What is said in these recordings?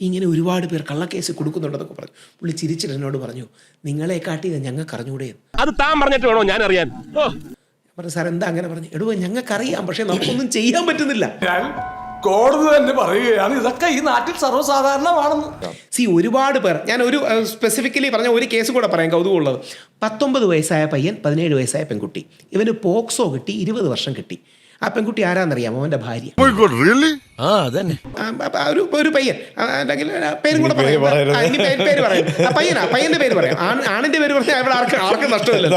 ഇങ്ങനെ ഒരുപാട് പേർ കള്ളക്കേസ് കൊടുക്കുന്നുണ്ടെന്നൊക്കെ പറഞ്ഞു. പുള്ളി ചിരിച്ചിട്ട് എന്നോട് പറഞ്ഞു, നിങ്ങളെ കാട്ടി ഞങ്ങൾക്ക് അറിഞ്ഞൂടെ. അത് താൻ പറഞ്ഞിട്ട് വേണോ ഞാൻ അറിയാൻ? പറഞ്ഞു, സാർ എന്താ അങ്ങനെ പറഞ്ഞു? എടോ ഞങ്ങൾക്കറിയാം, പക്ഷെ നമുക്കൊന്നും ചെയ്യാൻ പറ്റുന്നില്ല. കോടതി തന്നെ പറയുകയാണ് ഇതൊക്കെ ഈ നാട്ടിൽ സർവ്വസാധാരണമാണെന്ന്. ഒരുപാട് പേർ, ഞാൻ ഒരു സ്പെസിഫിക്കലി പറഞ്ഞ ഒരു കേസ് കൂടെ പറയാം കൗതുകമുള്ളത്. 19 വയസ്സായ പയ്യൻ, 17 വയസ്സായ പെൺകുട്ടി, ഇവന് പോക്സോ കിട്ടി, 20 വർഷം കിട്ടി. ആ പെൺകുട്ടി ആരാന്നറിയാമോ? അവന്റെ ഭാര്യ. ഒരു പയ്യൻ, അല്ലെങ്കിൽ പേരും കൂടെ പറയാം, പേര് പറയാം, പയ്യന്റെ പേര് പറയാം, ആണിന്റെ പേര് പറഞ്ഞാൽ ഇവിടെ ആർക്കും നഷ്ടമില്ല.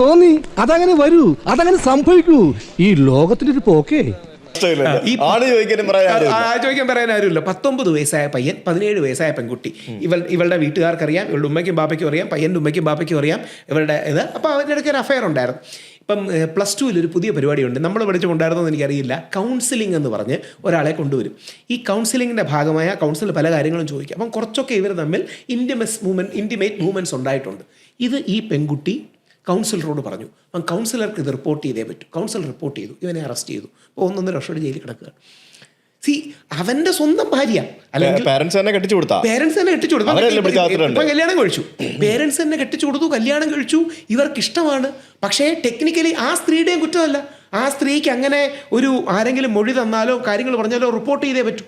തോന്നി അതങ്ങനെ വരൂ, അതങ്ങനെ സംഭവിക്കൂ. ഈ ലോകത്തിന്റെ ഒരു പോക്കേ. ചോദിക്കാൻ പറയാൻ ആരുമില്ല. 19 വയസ്സായ പയ്യൻ, 17 വയസ്സായ പെൺകുട്ടി. ഇവളുടെ വീട്ടുകാർക്കറിയാം, ഇവളുടെ ഉമ്മയ്ക്കും ബാപ്പയ്ക്കും അറിയാം, പയ്യൻ്റെ ഉമ്മയ്ക്കും ബാപ്പയ്ക്കും അറിയാം ഇവരുടെ ഇത്. അപ്പോൾ അവരുടെ ഇടയ്ക്ക് ഒരു അഫയർ ഉണ്ടായിരുന്നു. ഇപ്പം +2 ഒരു പുതിയ പരിപാടിയുണ്ട്, നമ്മൾ പഠിച്ചു കൊണ്ടായിരുന്നോന്ന് എനിക്കറിയില്ല. കൗൺസിലിംഗ് എന്ന് പറഞ്ഞ് ഒരാളെ കൊണ്ടുവരും. ഈ കൗൺസിലിങ്ങിൻ്റെ ഭാഗമായ കൗൺസിലിൽ പല കാര്യങ്ങളും ചോദിക്കും. അപ്പം കുറച്ചൊക്കെ ഇവർ തമ്മിൽ ഇൻറ്റിമേറ്റ് മൂവ്മെൻറ്റ്സ് ഉണ്ടായിട്ടുണ്ട്. ഇത് ഈ പെൺകുട്ടി കൗൺസിലറോട് പറഞ്ഞു. കൗൺസിലർക്ക് ഇത് റിപ്പോർട്ട് ചെയ്തേ പറ്റൂ. കൗൺസിലർ റിപ്പോർട്ട് ചെയ്തു, ഇവനെ അറസ്റ്റ് ചെയ്തു. അപ്പോൾ 1.5 വർഷം ജയിലിൽ കിടക്കുക. അവന്റെ സ്വന്തം ഭാര്യ, അല്ലെങ്കിൽ പേരൻസ് തന്നെ കെട്ടിച്ചു കൊടുത്തു. കല്യാണം കഴിച്ചു, പേരൻസ് തന്നെ കെട്ടിച്ചു കൊടുത്തു, കല്യാണം കഴിച്ചു. ഇവർക്ക് ഇഷ്ടമാണ്. പക്ഷേ ടെക്നിക്കലി ആ സ്ത്രീയുടെയും കുറ്റമല്ല. ആ സ്ത്രീക്ക് അങ്ങനെ ആരെങ്കിലും മൊഴി തന്നാലോ കാര്യങ്ങൾ പറഞ്ഞാലോ റിപ്പോർട്ട് ചെയ്തേ പറ്റൂ.